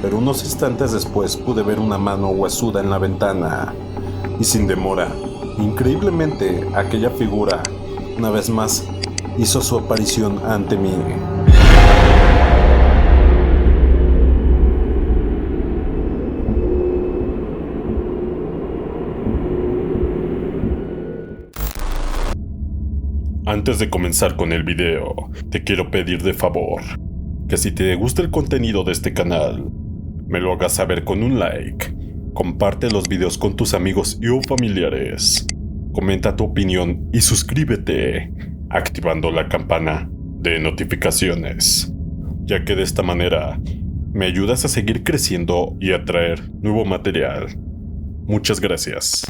pero unos instantes después pude ver una mano huesuda en la ventana. Y sin demora, increíblemente, aquella figura, una vez más, hizo su aparición ante mí. Antes de comenzar con el video, te quiero pedir de favor que si te gusta el contenido de este canal, me lo hagas saber con un like, comparte los videos con tus amigos y o familiares, comenta tu opinión y suscríbete, activando la campana de notificaciones, ya que de esta manera me ayudas a seguir creciendo y a traer nuevo material. Muchas gracias.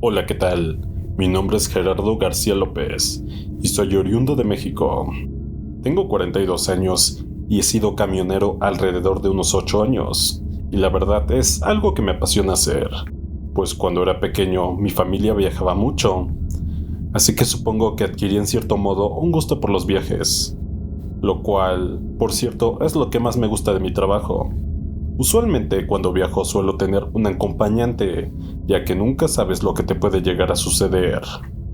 Hola, ¿qué tal? Mi nombre es Gerardo García López y soy oriundo de México. Tengo 42 años y he sido camionero alrededor de unos 8 años, y la verdad es algo que me apasiona hacer, pues cuando era pequeño mi familia viajaba mucho, así que supongo que adquirí en cierto modo un gusto por los viajes, lo cual, por cierto, es lo que más me gusta de mi trabajo. Usualmente cuando viajo suelo tener un acompañante, ya que nunca sabes lo que te puede llegar a suceder.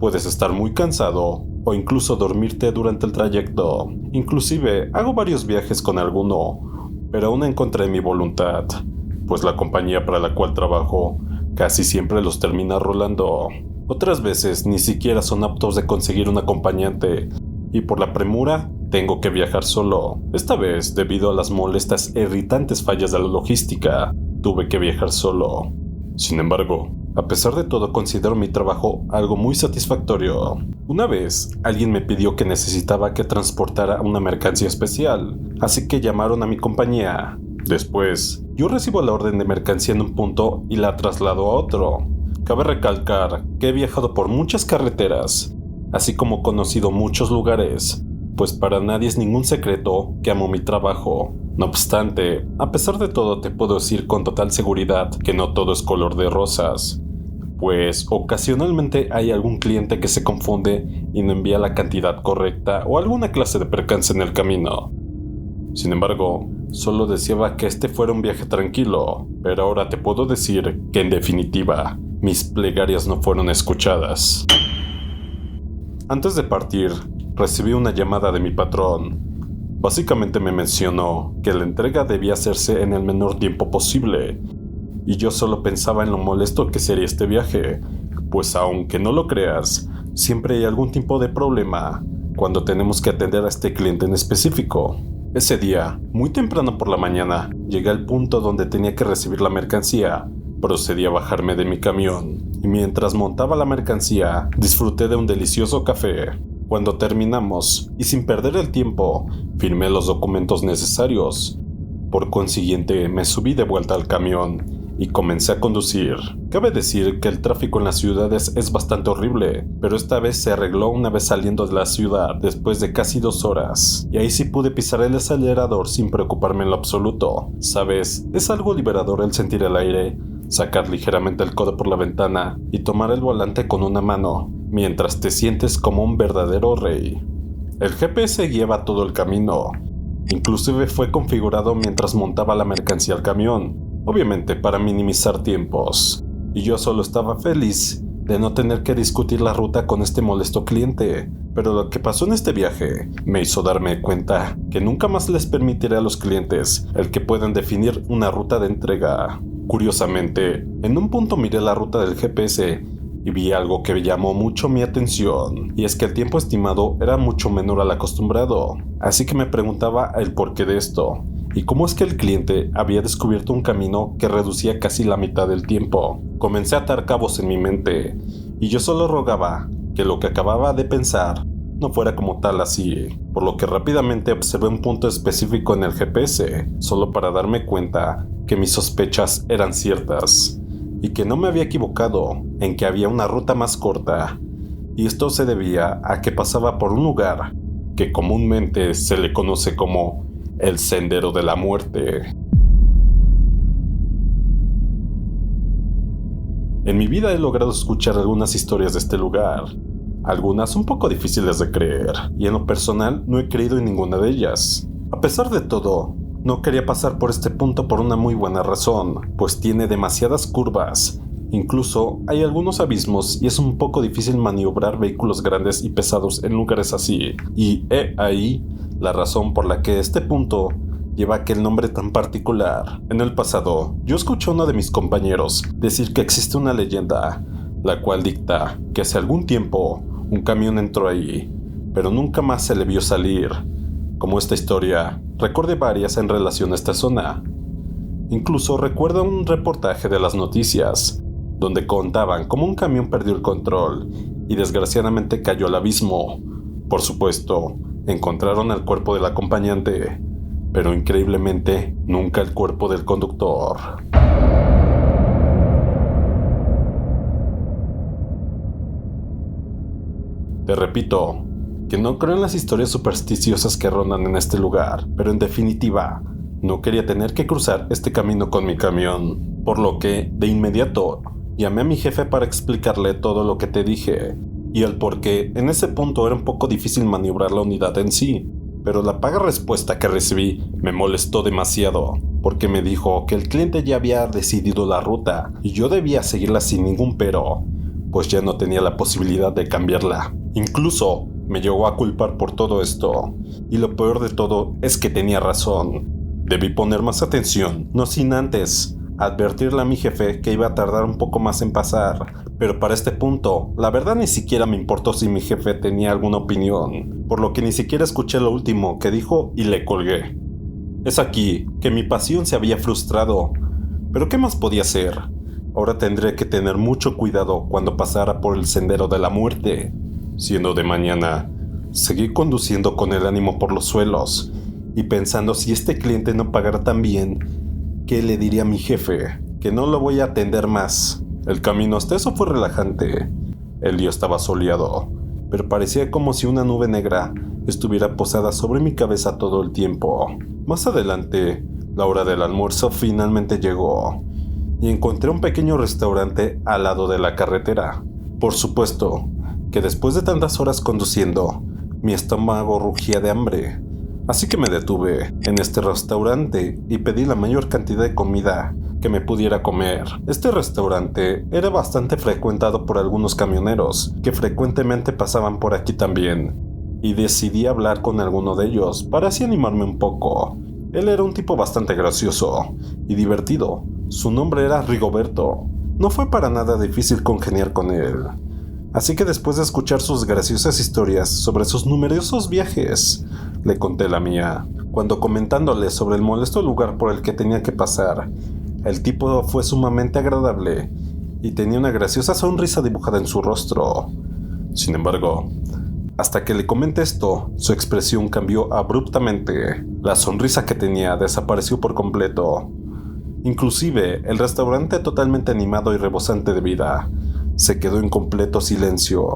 Puedes estar muy cansado o incluso dormirte durante el trayecto. Inclusive hago varios viajes con alguno, pero aún en contra de mi voluntad, pues la compañía para la cual trabajo casi siempre los termina rolando. Otras veces ni siquiera son aptos de conseguir un acompañante, y por la premura tengo que viajar solo. Esta vez, debido a las molestas e irritantes fallas de la logística, tuve que viajar solo. Sin embargo, a pesar de todo, considero mi trabajo algo muy satisfactorio. Una vez, alguien me pidió que necesitaba que transportara una mercancía especial, así que llamaron a mi compañía. Después, yo recibo la orden de mercancía en un punto y la traslado a otro. Cabe recalcar que he viajado por muchas carreteras, así como conocido muchos lugares, pues para nadie es ningún secreto que amo mi trabajo. No obstante, a pesar de todo te puedo decir con total seguridad que no todo es color de rosas, pues ocasionalmente hay algún cliente que se confunde y no envía la cantidad correcta o alguna clase de percance en el camino. Sin embargo, solo deseaba que este fuera un viaje tranquilo, pero ahora te puedo decir que en definitiva, mis plegarias no fueron escuchadas. Antes de partir, recibí una llamada de mi patrón. Básicamente me mencionó que la entrega debía hacerse en el menor tiempo posible, y yo solo pensaba en lo molesto que sería este viaje, pues aunque no lo creas, siempre hay algún tipo de problema cuando tenemos que atender a este cliente en específico. Ese día, muy temprano por la mañana, llegué al punto donde tenía que recibir la mercancía. Procedí a bajarme de mi camión, y mientras montaba la mercancía, disfruté de un delicioso café. Cuando terminamos, y sin perder el tiempo, firmé los documentos necesarios. Por consiguiente, me subí de vuelta al camión y comencé a conducir. Cabe decir que el tráfico en las ciudades es bastante horrible, pero esta vez se arregló una vez saliendo de la ciudad después de casi 2 horas, y ahí sí pude pisar el acelerador sin preocuparme en lo absoluto. ¿Sabes? Es algo liberador el sentir el aire, sacar ligeramente el codo por la ventana y tomar el volante con una mano, mientras te sientes como un verdadero rey. El GPS guiaba todo el camino, inclusive fue configurado mientras montaba la mercancía al camión, obviamente para minimizar tiempos, y yo solo estaba feliz de no tener que discutir la ruta con este molesto cliente. Pero lo que pasó en este viaje me hizo darme cuenta que nunca más les permitiré a los clientes el que puedan definir una ruta de entrega. Curiosamente, en un punto miré la ruta del GPS y vi algo que llamó mucho mi atención, y es que el tiempo estimado era mucho menor al acostumbrado, así que me preguntaba el porqué de esto, y cómo es que el cliente había descubierto un camino que reducía casi la mitad del tiempo. Comencé a atar cabos en mi mente, y yo solo rogaba que lo que acababa de pensar no fuera como tal así, por lo que rápidamente observé un punto específico en el GPS, solo para darme cuenta que mis sospechas eran ciertas, y que no me había equivocado en que había una ruta más corta, y esto se debía a que pasaba por un lugar que comúnmente se le conoce como el Sendero de la Muerte. En mi vida he logrado escuchar algunas historias de este lugar, algunas un poco difíciles de creer, y en lo personal no he creído en ninguna de ellas. A pesar de todo, No quería pasar por este punto por una muy buena razón, pues tiene demasiadas curvas. Incluso hay algunos abismos y es un poco difícil maniobrar vehículos grandes y pesados en lugares así. Y he ahí la razón por la que este punto lleva aquel nombre tan particular. En el pasado, yo escuché a uno de mis compañeros decir que existe una leyenda, la cual dicta que hace algún tiempo un camión entró ahí, pero nunca más se le vio salir. Como esta historia, recordé varias en relación a esta zona. Incluso recuerdo un reportaje de las noticias, donde contaban cómo un camión perdió el control y desgraciadamente cayó al abismo. Por supuesto, encontraron el cuerpo del acompañante, pero increíblemente nunca el cuerpo del conductor. Te repito, que no creo en las historias supersticiosas que rondan en este lugar, pero en definitiva, no quería tener que cruzar este camino con mi camión, por lo que, de inmediato, llamé a mi jefe para explicarle todo lo que te dije, y el por qué en ese punto era un poco difícil maniobrar la unidad en sí, pero la paga respuesta que recibí me molestó demasiado, porque me dijo que el cliente ya había decidido la ruta y yo debía seguirla sin ningún pero, pues ya no tenía la posibilidad de cambiarla. Incluso me llegó a culpar por todo esto, y lo peor de todo es que tenía razón. Debí poner más atención, no sin antes advertirle a mi jefe que iba a tardar un poco más en pasar, pero para este punto, la verdad ni siquiera me importó si mi jefe tenía alguna opinión, por lo que ni siquiera escuché lo último que dijo y le colgué. Es aquí que mi pasión se había frustrado, pero ¿qué más podía hacer? Ahora tendré que tener mucho cuidado cuando pasara por el sendero de la muerte. Siendo de mañana, seguí conduciendo con el ánimo por los suelos y pensando si este cliente no pagara tan bien, ¿qué le diría a mi jefe? Que no lo voy a atender más. El camino hasta eso fue relajante. El día estaba soleado, pero parecía como si una nube negra estuviera posada sobre mi cabeza todo el tiempo. Más adelante, la hora del almuerzo finalmente llegó y encontré un pequeño restaurante al lado de la carretera. Por supuesto que después de tantas horas conduciendo, mi estómago rugía de hambre. Así que me detuve en este restaurante y pedí la mayor cantidad de comida que me pudiera comer. Este restaurante era bastante frecuentado por algunos camioneros que frecuentemente pasaban por aquí también, y decidí hablar con alguno de ellos para así animarme un poco. Él era un tipo bastante gracioso y divertido. Su nombre era Rigoberto. No fue para nada difícil congeniar con él. Así que después de escuchar sus graciosas historias sobre sus numerosos viajes, le conté la mía. Cuando comentándole sobre el molesto lugar por el que tenía que pasar, el tipo fue sumamente agradable y tenía una graciosa sonrisa dibujada en su rostro. Sin embargo, hasta que le comenté esto, su expresión cambió abruptamente. La sonrisa que tenía desapareció por completo. Inclusive, el restaurante totalmente animado y rebosante de vida se quedó en completo silencio.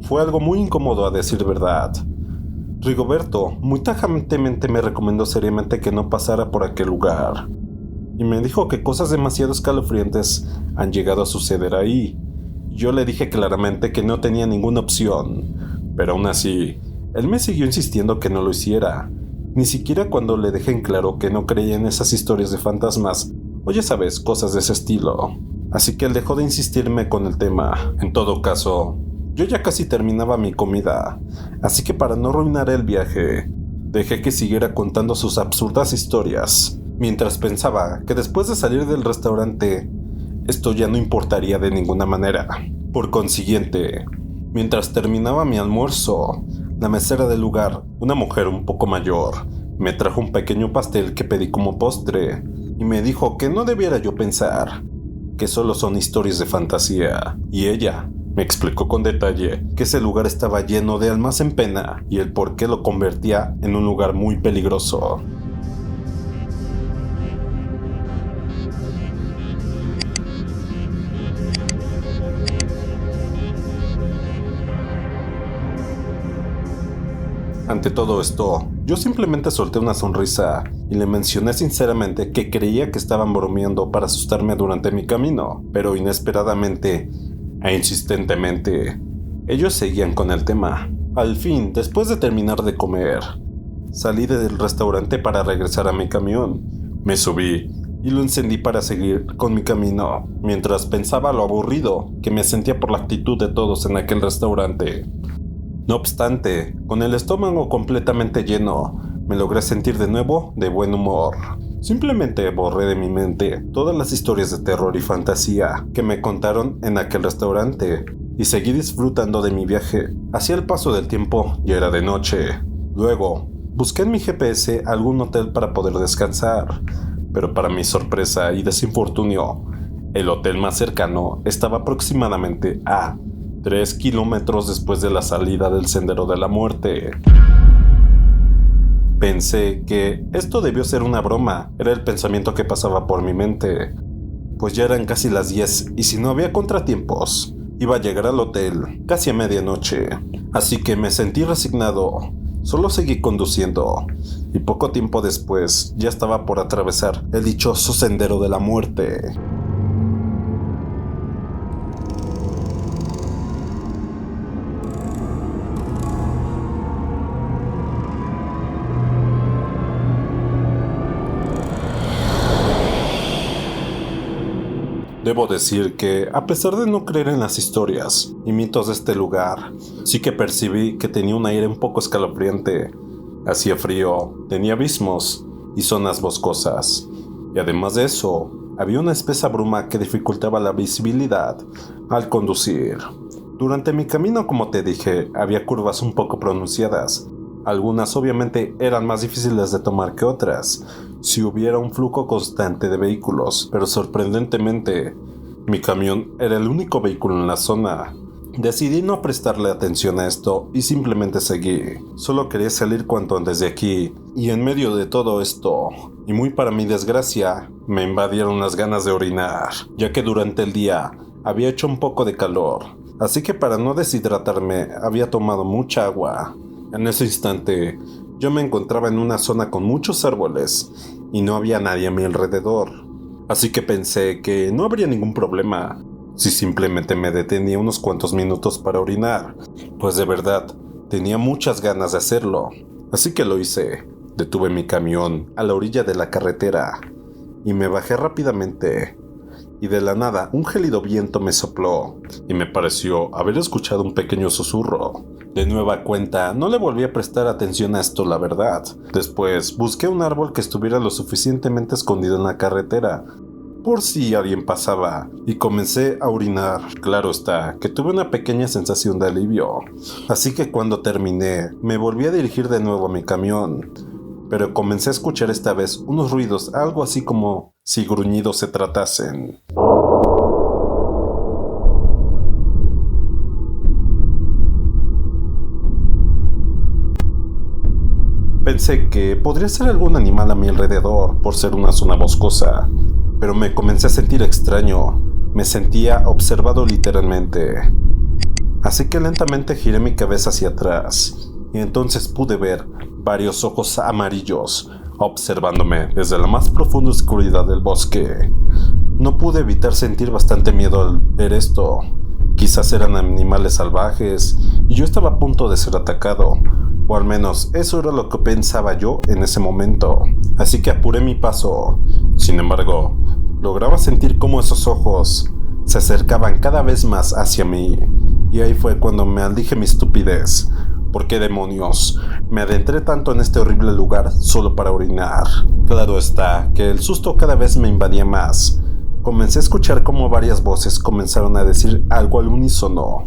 Fue algo muy incómodo a decir verdad. Rigoberto muy tajantemente me recomendó seriamente que no pasara por aquel lugar, y me dijo que cosas demasiado escalofriantes han llegado a suceder ahí. Yo le dije claramente que no tenía ninguna opción, pero aún así, él me siguió insistiendo que no lo hiciera, ni siquiera cuando le dejé en claro que no creía en esas historias de fantasmas, o ya sabes, cosas de ese estilo. Así que él dejó de insistirme con el tema. En todo caso, yo ya casi terminaba mi comida, así que para no arruinar el viaje, dejé que siguiera contando sus absurdas historias, mientras pensaba que después de salir del restaurante, esto ya no importaría de ninguna manera. Por consiguiente, mientras terminaba mi almuerzo, la mesera del lugar, una mujer un poco mayor, me trajo un pequeño pastel que pedí como postre y me dijo que no debiera yo pensar, que solo son historias de fantasía, y ella me explicó con detalle que ese lugar estaba lleno de almas en pena y el por qué lo convertía en un lugar muy peligroso. Ante todo esto, yo simplemente solté una sonrisa y le mencioné sinceramente que creía que estaban bromeando para asustarme durante mi camino, pero inesperadamente e insistentemente, ellos seguían con el tema. Al fin, después de terminar de comer, salí del restaurante para regresar a mi camión. Me subí y lo encendí para seguir con mi camino, mientras pensaba lo aburrido que me sentía por la actitud de todos en aquel restaurante. No obstante, con el estómago completamente lleno, me logré sentir de nuevo de buen humor. Simplemente borré de mi mente todas las historias de terror y fantasía que me contaron en aquel restaurante y seguí disfrutando de mi viaje. Hacia el paso del tiempo ya era de noche. Luego, busqué en mi GPS algún hotel para poder descansar, pero para mi sorpresa y desinfortunio, el hotel más cercano estaba aproximadamente a 3 kilómetros después de la salida del Sendero de la Muerte. Pensé que esto debió ser una broma, era el pensamiento que pasaba por mi mente, pues ya eran casi las 10 y si no había contratiempos, iba a llegar al hotel casi a medianoche. Así que me sentí resignado, solo seguí conduciendo y poco tiempo después ya estaba por atravesar el dichoso Sendero de la Muerte. Debo decir que, a pesar de no creer en las historias y mitos de este lugar, sí que percibí que tenía un aire un poco escalofriante. Hacía frío, tenía abismos y zonas boscosas. Y además de eso, había una espesa bruma que dificultaba la visibilidad al conducir. Durante mi camino, como te dije, había curvas un poco pronunciadas. Algunas obviamente eran más difíciles de tomar que otras, si hubiera un flujo constante de vehículos, pero sorprendentemente, mi camión era el único vehículo en la zona. Decidí no prestarle atención a esto y simplemente seguí. Solo quería salir cuanto antes de aquí, y en medio de todo esto, y muy para mi desgracia, me invadieron las ganas de orinar, ya que durante el día había hecho un poco de calor, así que para no deshidratarme había tomado mucha agua. En ese instante, yo me encontraba en una zona con muchos árboles y no había nadie a mi alrededor, así que pensé que no habría ningún problema si simplemente me detenía unos cuantos minutos para orinar, pues de verdad tenía muchas ganas de hacerlo. Así que lo hice. Detuve mi camión a la orilla de la carretera y me bajé rápidamente. Y de la nada un gélido viento me sopló y me pareció haber escuchado un pequeño susurro. De nueva cuenta, no le volví a prestar atención a esto, la verdad. Después busqué un árbol que estuviera lo suficientemente escondido en la carretera, por si alguien pasaba, y comencé a orinar. Claro está, que tuve una pequeña sensación de alivio. Así que cuando terminé, me volví a dirigir de nuevo a mi camión. Pero comencé a escuchar esta vez unos ruidos, algo así como si gruñidos se tratasen. Pensé que podría ser algún animal a mi alrededor por ser una zona boscosa, pero me comencé a sentir extraño. Me sentía observado literalmente. Así que lentamente giré mi cabeza hacia atrás y entonces pude ver varios ojos amarillos observándome desde la más profunda oscuridad del bosque. No pude evitar sentir bastante miedo al ver esto. Quizás eran animales salvajes y yo estaba a punto de ser atacado, o al menos eso era lo que pensaba yo en ese momento. Así que apuré mi paso. Sin embargo, lograba sentir cómo esos ojos se acercaban cada vez más hacia mí, y ahí fue cuando me maldije mi estupidez. ¿Por qué demonios me adentré tanto en este horrible lugar solo para orinar? Claro está que el susto cada vez me invadía más. Comencé a escuchar cómo varias voces comenzaron a decir algo al unísono,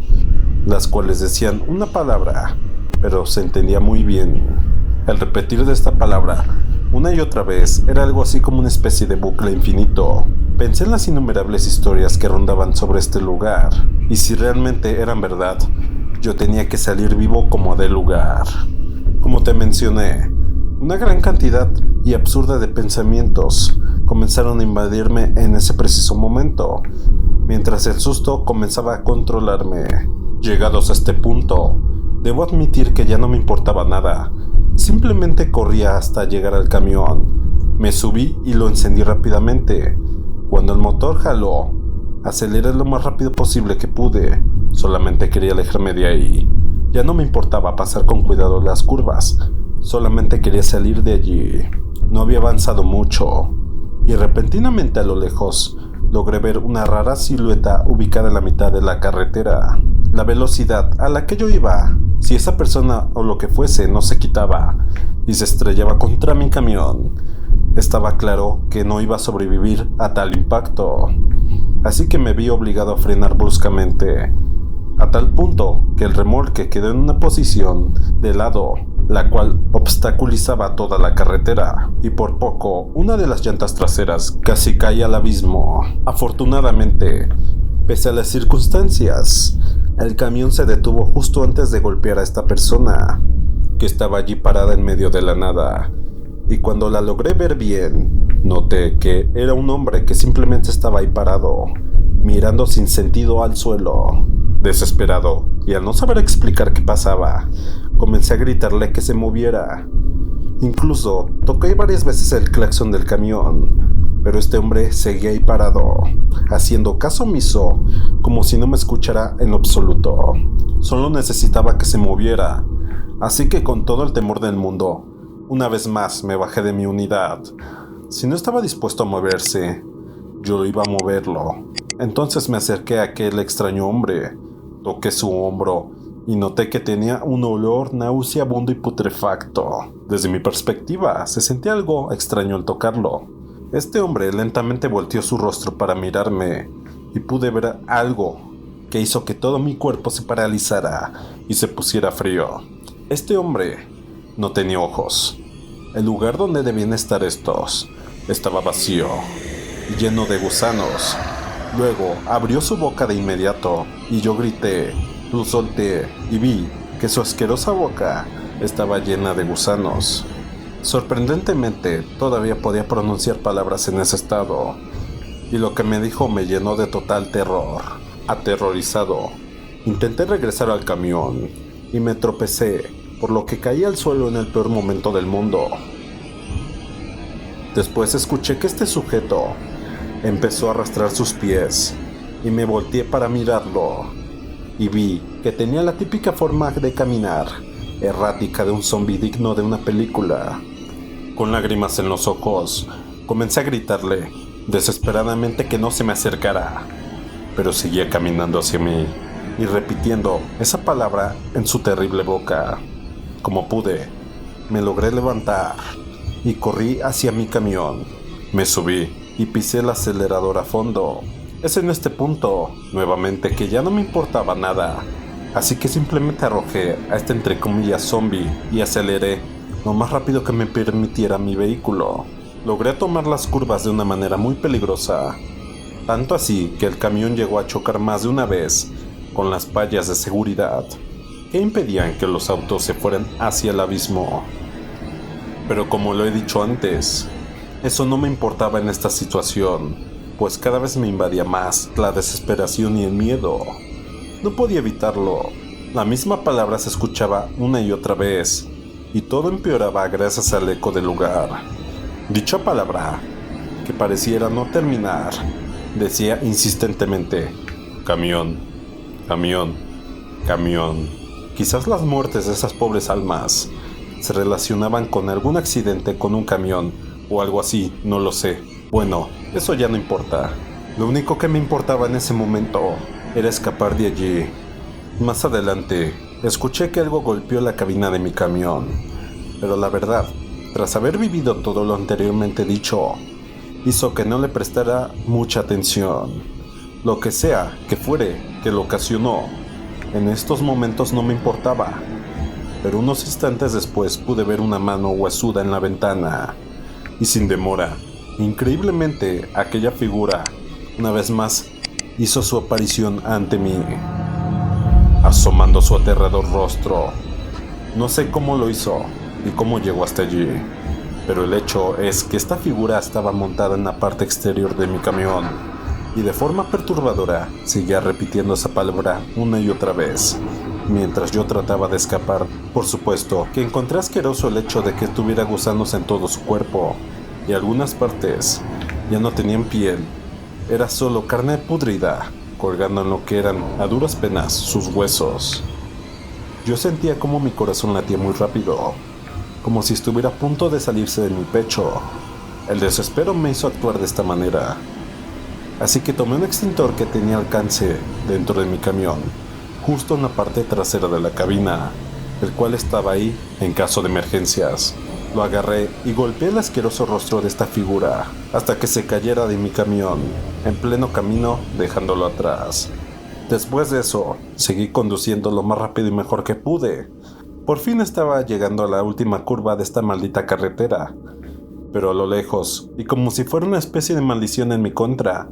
las cuales decían una palabra, pero se entendía muy bien. El repetir de esta palabra una y otra vez era algo así como una especie de bucle infinito. Pensé en las innumerables historias que rondaban sobre este lugar, y si realmente eran verdad, yo tenía que salir vivo como del lugar. Como te mencioné, una gran cantidad y absurda de pensamientos comenzaron a invadirme en ese preciso momento, mientras el susto comenzaba a controlarme. Llegados a este punto, debo admitir que ya no me importaba nada. Simplemente corría hasta llegar al camión. Me subí y lo encendí rápidamente. Cuando el motor jaló, aceleré lo más rápido posible que pude. Solamente quería alejarme de ahí. Ya no me importaba pasar con cuidado las curvas. Solamente quería salir de allí. No había avanzado mucho, y repentinamente a lo lejos logré ver una rara silueta ubicada en la mitad de la carretera. La velocidad a la que yo iba, si esa persona o lo que fuese no se quitaba y se estrellaba contra mi camión, estaba claro que no iba a sobrevivir a tal impacto. Así que me vi obligado a frenar bruscamente, a tal punto que el remolque quedó en una posición de lado, la cual obstaculizaba toda la carretera, y por poco una de las llantas traseras casi cae al abismo. Afortunadamente, pese a las circunstancias, el camión se detuvo justo antes de golpear a esta persona, que estaba allí parada en medio de la nada, y cuando la logré ver bien, noté que era un hombre que simplemente estaba ahí parado, mirando sin sentido al suelo. Desesperado, y al no saber explicar qué pasaba, comencé a gritarle que se moviera. Incluso toqué varias veces el claxon del camión, pero este hombre seguía ahí parado, haciendo caso omiso, como si no me escuchara en lo absoluto. Solo necesitaba que se moviera, así que con todo el temor del mundo, una vez más me bajé de mi unidad. Si no estaba dispuesto a moverse, yo iba a moverlo. Entonces me acerqué a aquel extraño hombre, toqué su hombro y noté que tenía un olor nauseabundo y putrefacto. Desde mi perspectiva, se sentía algo extraño al tocarlo. Este hombre lentamente volteó su rostro para mirarme y pude ver algo que hizo que todo mi cuerpo se paralizara y se pusiera frío. Este hombre no tenía ojos. El lugar donde debían estar estos estaba vacío y lleno de gusanos. Luego abrió su boca de inmediato y yo grité, lo solté y vi que su asquerosa boca estaba llena de gusanos. Sorprendentemente, todavía podía pronunciar palabras en ese estado, y lo que me dijo me llenó de total terror. Aterrorizado, intenté regresar al camión y me tropecé, por lo que caí al suelo en el peor momento del mundo. Después escuché que este sujeto empezó a arrastrar sus pies y me volteé para mirarlo y vi que tenía la típica forma de caminar errática de un zombi digno de una película. Con lágrimas en los ojos, comencé a gritarle desesperadamente que no se me acercara, pero seguía caminando hacia mí y repitiendo esa palabra en su terrible boca. Como pude, me logré levantar y corrí hacia mi camión. Me subí y pisé el acelerador a fondo. Es en este punto, nuevamente, que ya no me importaba nada, así que simplemente arrojé a este entre comillas zombie y aceleré lo más rápido que me permitiera mi vehículo. Logré tomar las curvas de una manera muy peligrosa, tanto así que el camión llegó a chocar más de una vez con las vallas de seguridad que impedían que los autos se fueran hacia el abismo. Pero como lo he dicho antes, eso no me importaba en esta situación, pues cada vez me invadía más la desesperación y el miedo. No podía evitarlo. La misma palabra se escuchaba una y otra vez, y todo empeoraba gracias al eco del lugar. Dicha palabra, que pareciera no terminar, decía insistentemente: camión, camión, camión. Quizás las muertes de esas pobres almas se relacionaban con algún accidente con un camión o algo así, no lo sé. Bueno, eso ya no importa. Lo único que me importaba en ese momento era escapar de allí. Más adelante, escuché que algo golpeó la cabina de mi camión, pero la verdad, tras haber vivido todo lo anteriormente dicho, hizo que no le prestara mucha atención. Lo que sea que fuere que lo ocasionó, en estos momentos no me importaba, pero unos instantes después pude ver una mano huesuda en la ventana, y sin demora, increíblemente, aquella figura, una vez más, hizo su aparición ante mí, asomando su aterrador rostro. No sé cómo lo hizo y cómo llegó hasta allí, pero el hecho es que esta figura estaba montada en la parte exterior de mi camión, y de forma perturbadora seguía repitiendo esa palabra una y otra vez, mientras yo trataba de escapar. Por supuesto que encontré asqueroso el hecho de que tuviera gusanos en todo su cuerpo, y algunas partes ya no tenían piel, era solo carne pudrida, colgando en lo que eran, a duras penas, sus huesos. Yo sentía como mi corazón latía muy rápido, como si estuviera a punto de salirse de mi pecho. El desespero me hizo actuar de esta manera. Así que tomé un extintor que tenía alcance dentro de mi camión, justo en la parte trasera de la cabina, el cual estaba ahí en caso de emergencias. Lo agarré y golpeé el asqueroso rostro de esta figura hasta que se cayera de mi camión, en pleno camino, dejándolo atrás. Después de eso, seguí conduciendo lo más rápido y mejor que pude. Por fin estaba llegando a la última curva de esta maldita carretera, pero a lo lejos, y como si fuera una especie de maldición en mi contra,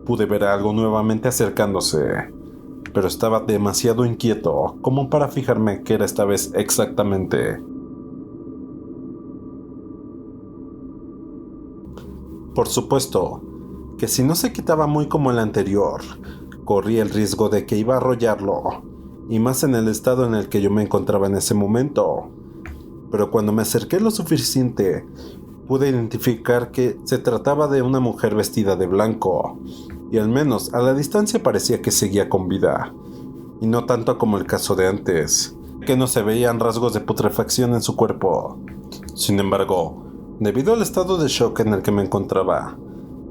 pude ver algo nuevamente acercándose, pero estaba demasiado inquieto como para fijarme qué era esta vez exactamente. Por supuesto, que si no se quitaba muy como el anterior, corría el riesgo de que iba a arrollarlo, y más en el estado en el que yo me encontraba en ese momento. Pero cuando me acerqué lo suficiente, pude identificar que se trataba de una mujer vestida de blanco, y al menos a la distancia parecía que seguía con vida, y no tanto como el caso de antes, que no se veían rasgos de putrefacción en su cuerpo. Sin embargo, debido al estado de shock en el que me encontraba,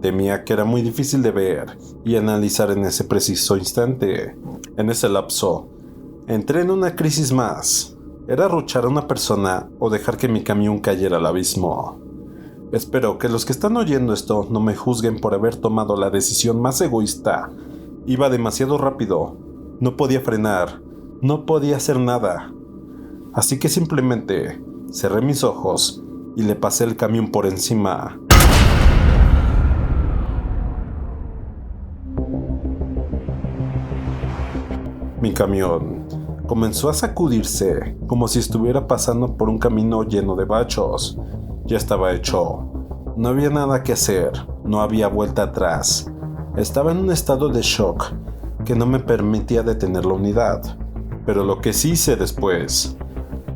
temía que era muy difícil de ver y analizar en ese preciso instante. En ese lapso, entré en una crisis más. ¿Era arruchar a una persona o dejar que mi camión cayera al abismo? Espero que los que están oyendo esto no me juzguen por haber tomado la decisión más egoísta. Iba demasiado rápido, no podía frenar, no podía hacer nada. Así que simplemente cerré mis ojos y le pasé el camión por encima. Mi camión comenzó a sacudirse como si estuviera pasando por un camino lleno de bachos. Ya estaba hecho. No había nada que hacer, no había vuelta atrás. Estaba en un estado de shock que no me permitía detener la unidad. Pero lo que sí hice después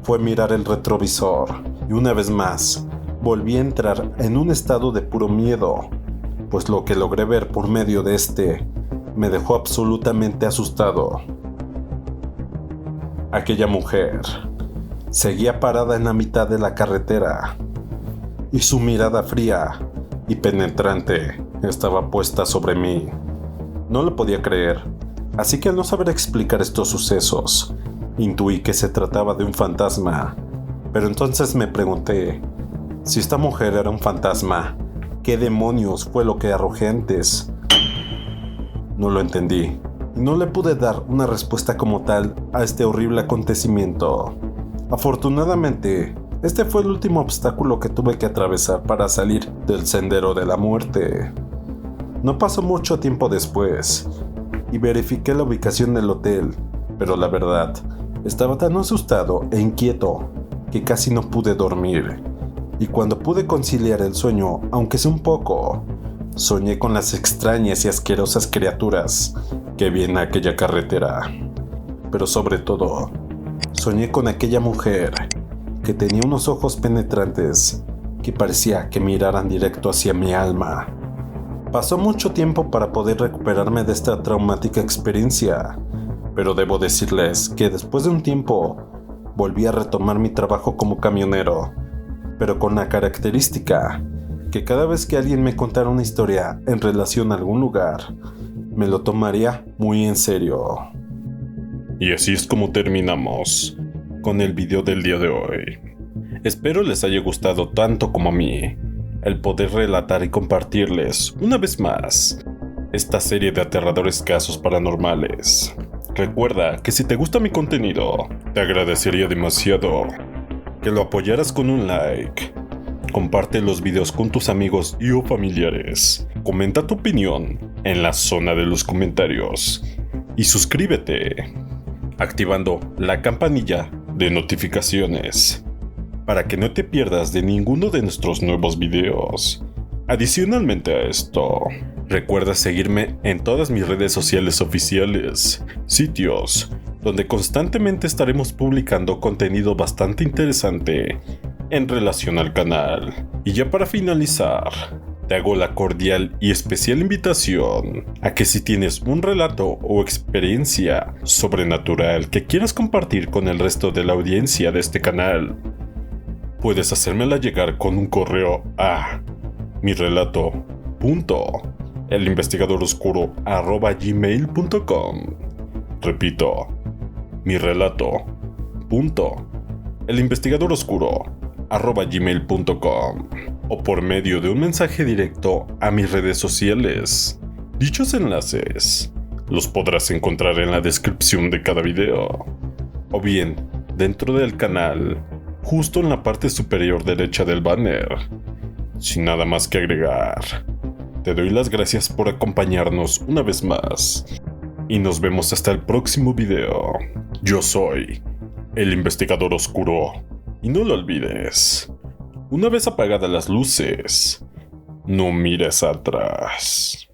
fue mirar el retrovisor y una vez más volví a entrar en un estado de puro miedo, pues lo que logré ver por medio de este me dejó absolutamente asustado. Aquella mujer seguía parada en la mitad de la carretera y su mirada fría y penetrante estaba puesta sobre mí. No lo podía creer, así que al no saber explicar estos sucesos, intuí que se trataba de un fantasma. Pero entonces me pregunté, si esta mujer era un fantasma, ¿qué demonios fue lo que arrojé antes? No lo entendí, y no le pude dar una respuesta como tal a este horrible acontecimiento. Afortunadamente, este fue el último obstáculo que tuve que atravesar para salir del sendero de la muerte. No pasó mucho tiempo después, y verifiqué la ubicación del hotel, pero la verdad, estaba tan asustado e inquieto que casi no pude dormir. Y cuando pude conciliar el sueño, aunque sea un poco, soñé con las extrañas y asquerosas criaturas que vi en aquella carretera. Pero sobre todo, soñé con aquella mujer que tenía unos ojos penetrantes que parecía que miraran directo hacia mi alma. Pasó mucho tiempo para poder recuperarme de esta traumática experiencia, pero debo decirles que después de un tiempo volví a retomar mi trabajo como camionero, pero con la característica que cada vez que alguien me contara una historia en relación a algún lugar, me lo tomaría muy en serio. Y así es como terminamos con el video del día de hoy. Espero les haya gustado tanto como a mí el poder relatar y compartirles una vez más esta serie de aterradores casos paranormales. Recuerda que si te gusta mi contenido, te agradecería demasiado que lo apoyaras con un like. Comparte los videos con tus amigos y o familiares. Comenta tu opinión en la zona de los comentarios. Y suscríbete, activando la campanilla de notificaciones, para que no te pierdas de ninguno de nuestros nuevos videos. Adicionalmente a esto, recuerda seguirme en todas mis redes sociales oficiales, sitios donde constantemente estaremos publicando contenido bastante interesante en relación al canal. Y ya para finalizar, te hago la cordial y especial invitación a que si tienes un relato o experiencia sobrenatural que quieras compartir con el resto de la audiencia de este canal, puedes hacérmela llegar con un correo a mirelato.elinvestigadoroscuro@gmail.com. Repito, mirelato.elinvestigadoroscuro@gmail.com o por medio de un mensaje directo a mis redes sociales. Dichos enlaces los podrás encontrar en la descripción de cada video, o bien dentro del canal, justo en la parte superior derecha del banner. Sin nada más que agregar, te doy las gracias por acompañarnos una vez más, y nos vemos hasta el próximo video. Yo soy el Investigador Oscuro, y no lo olvides, una vez apagadas las luces, no mires atrás.